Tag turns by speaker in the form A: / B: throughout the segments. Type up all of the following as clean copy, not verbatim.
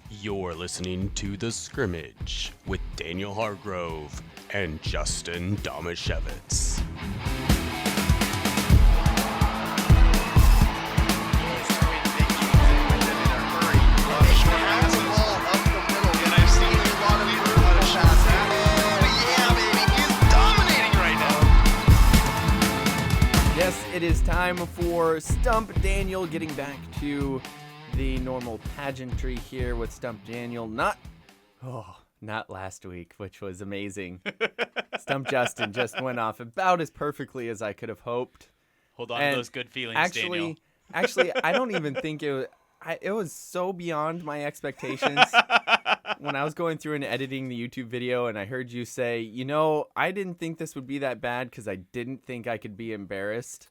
A: You're listening to The Scrimmage with Daniel Hargrove and Justin Damasiewicz.
B: Yes, it is time for Stump Daniel, getting back to the normal pageantry here with Stump Daniel. Not last week, which was amazing. Stump Justin just went off about as perfectly as I could have hoped.
C: Hold on to those good feelings, Daniel.
B: Actually, I don't even think it was so beyond my expectations. When I was going through and editing the YouTube video and I heard you say, I didn't think this would be that bad because I didn't think I could be embarrassed.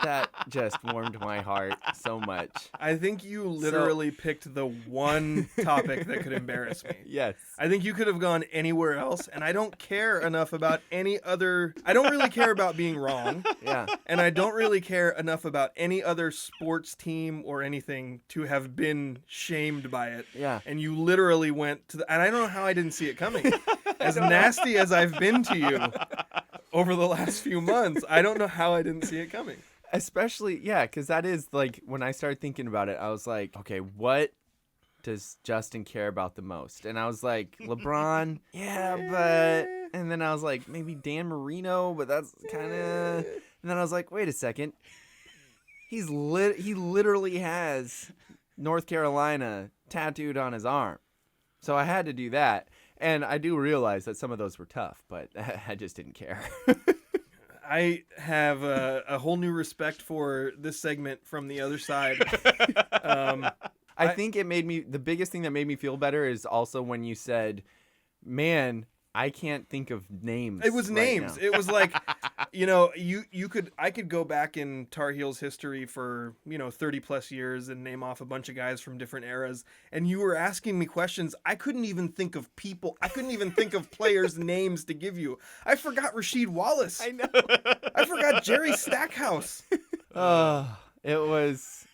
B: That just warmed my heart so much.
D: I think you literally picked the one topic that could embarrass me.
B: Yes.
D: I think you could have gone anywhere else, and I don't care enough about any other... I don't really care about being wrong.
B: Yeah.
D: And I don't really care enough about any other sports team or anything to have been shamed by it.
B: Yeah.
D: And you literally went to the... And I don't know how I didn't see it coming. As nasty as I've been to you over the last few months, I don't know how I didn't see it coming.
B: Especially, because that is, like, when I started thinking about it, I was like, okay, what does Justin care about the most? And I was like, LeBron, but... And then I was like, maybe Dan Marino, but that's kind of... And then I was like, wait a second. He literally has North Carolina tattooed on his arm. So I had to do that. And I do realize that some of those were tough, but I just didn't care.
D: I have a whole new respect for this segment from the other side.
B: I think the biggest thing that made me feel better is also when you said, man, I can't think of names.
D: It was
B: right
D: names.
B: now.
D: It was like, I could go back in Tar Heels history for, 30 plus years and name off a bunch of guys from different eras. And you were asking me questions. I couldn't even think of people. I couldn't even think of players' names to give you. I forgot Rasheed Wallace.
B: I know.
D: I forgot Jerry Stackhouse.
B: It was...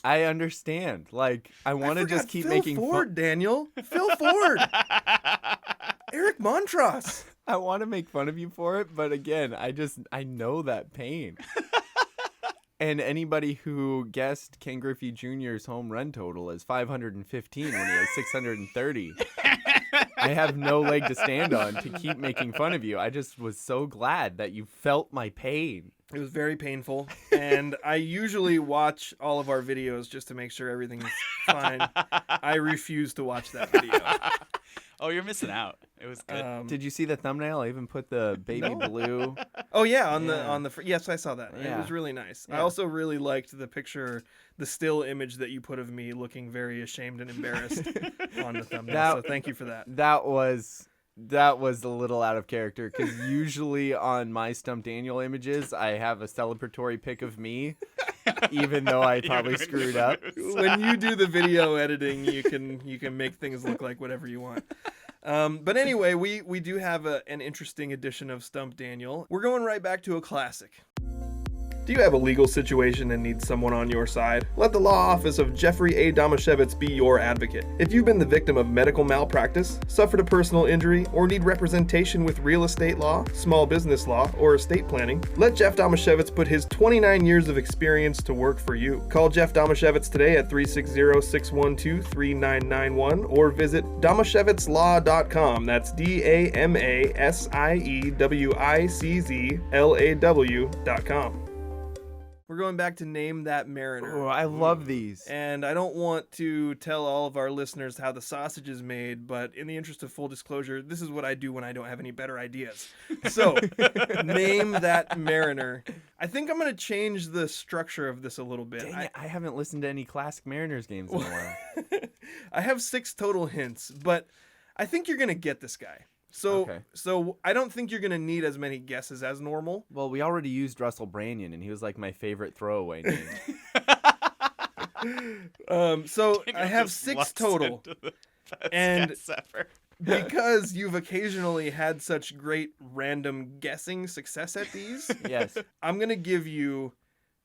B: I understand. Like, I want to just keep
D: Phil
B: making
D: Ford,
B: fun.
D: Daniel. Phil Ford. Eric Montross.
B: I want to make fun of you for it, but again, I know that pain. And anybody who guessed Ken Griffey Jr.'s home run total as 515 when he has 630, I have no leg to stand on to keep making fun of you. I just was so glad that you felt my pain.
D: It was very painful, and I usually watch all of our videos just to make sure everything is fine. I refuse to watch that video.
C: Oh, you're missing out. It was good.
B: Did you see the thumbnail? I even put the baby blue.
D: Oh yeah, on the yes, I saw that.
B: Yeah.
D: It was really nice.
B: Yeah.
D: I also really liked the picture, the still image that you put of me looking very ashamed and embarrassed on the thumbnail. So thank you for that.
B: That was a little out of character because usually on my Stump Daniel images, I have a celebratory pic of me, even though I probably screwed up.
D: When you do the video editing, you can make things look like whatever you want. But anyway, we do have an interesting edition of Stump Daniel. We're going right back to a classic. Do you have a legal situation and need someone on your side? Let the law office of Jeffrey A. Damasiewicz be your advocate. If you've been the victim of medical malpractice, suffered a personal injury, or need representation with real estate law, small business law, or estate planning, let Jeff Damasiewicz put his 29 years of experience to work for you. Call Jeff Damasiewicz today at 360-612-3991 or visit damasiewiczlaw.com. That's DAMASIEWICZLAW.com. We're going back to Name That Mariner.
B: Oh, I love these.
D: And I don't want to tell all of our listeners how the sausage is made, but in the interest of full disclosure, this is what I do when I don't have any better ideas. So, Name That Mariner. I think I'm going to change the structure of this a little bit.
B: Dang it, I haven't listened to any classic Mariners games in a while.
D: I have 6 total hints, but I think you're going to get this guy. So I don't think you're going to need as many guesses as normal.
B: Well, we already used Russell Branyan, and he was like my favorite throwaway name.
D: So I have 6 total. And because you've occasionally had such great random guessing success at these,
B: Yes.
D: I'm going to give you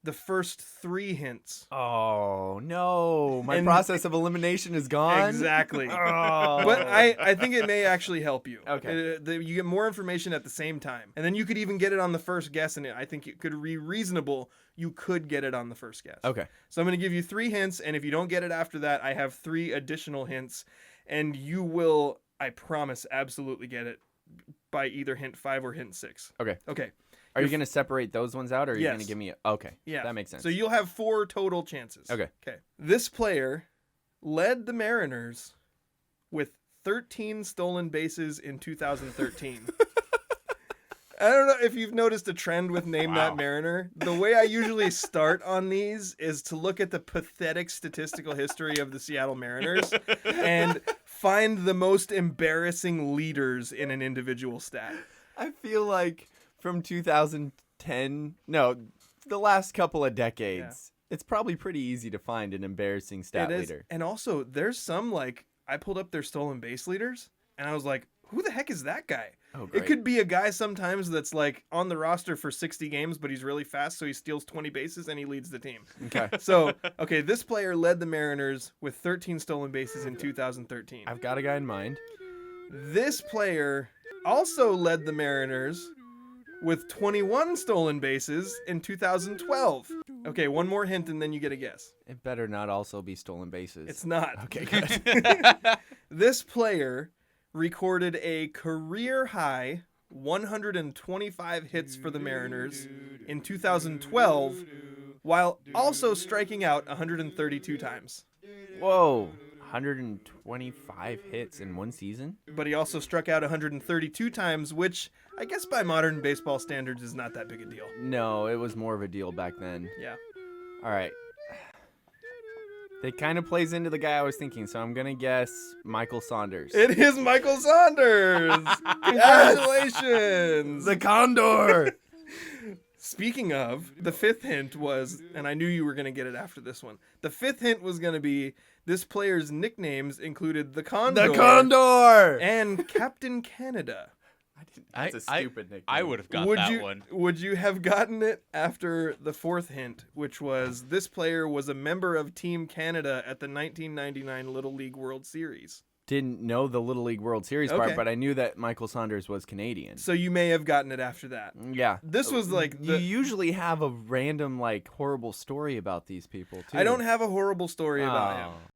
D: the first 3 hints.
B: Oh, no. no. My process of elimination is gone.
D: Exactly.
B: Oh.
D: But I think it may actually help you.
B: Okay.
D: You get more information at the same time. And then you could even get it on the first guess, and I think it could be reasonable. You could get it on the first guess.
B: Okay.
D: So I'm going to give you 3 hints, and if you don't get it after that, I have 3 additional hints, and you will, I promise, absolutely get it by either hint 5 or hint 6.
B: Okay.
D: Okay.
B: Are you going to separate those ones out, or are you
D: Yes.
B: going to give me okay.
D: Yeah.
B: That makes sense.
D: So you'll have 4 total chances.
B: Okay.
D: Okay. This player led the Mariners with 13 stolen bases in 2013. I don't know if you've noticed a trend with Name That Mariner. The way I usually start on these is to look at the pathetic statistical history of the Seattle Mariners and find the most embarrassing leaders in an individual stat.
B: I feel like from 2010, no, the last couple of decades, it's probably pretty easy to find an embarrassing stat leader.
D: And also, there's some, like, I pulled up their stolen base leaders, and I was like, who the heck is that guy?
B: Oh, great.
D: It could be a guy sometimes that's like on the roster for 60 games, but he's really fast, so he steals 20 bases and he leads the team.
B: Okay.
D: So, okay, this player led the Mariners with 13 stolen bases in 2013.
B: I've got a guy in mind.
D: This player also led the Mariners with 21 stolen bases in 2012. Okay, one more hint and then you get a guess.
B: It better not also be stolen bases.
D: It's not.
B: Okay, good.
D: This player recorded a career-high 125 hits for the Mariners in 2012, while also striking out 132 times.
B: Whoa. 125 hits in one season?
D: But he also struck out 132 times, which I guess by modern baseball standards is not that big a deal.
B: No, it was more of a deal back then.
D: Yeah.
B: All right. It kind of plays into the guy I was thinking, so I'm going to guess Michael Saunders.
D: It is Michael Saunders! Congratulations!
B: The Condor!
D: Speaking of, the 5th hint was, and I knew you were going to get it after this one, the 5th hint was going to be this player's nicknames included the Condor.
B: The Condor!
D: And Captain Canada.
B: That's a stupid nickname.
C: I would have got one.
D: Would you have gotten it after the 4th hint, which was this player was a member of Team Canada at the 1999 Little League World Series?
B: Didn't know the Little League World Series part, but I knew that Michael Saunders was Canadian.
D: So you may have gotten it after that.
B: Yeah.
D: This was like
B: you usually have a random, like, horrible story about these people, too.
D: I don't have a horrible story about him.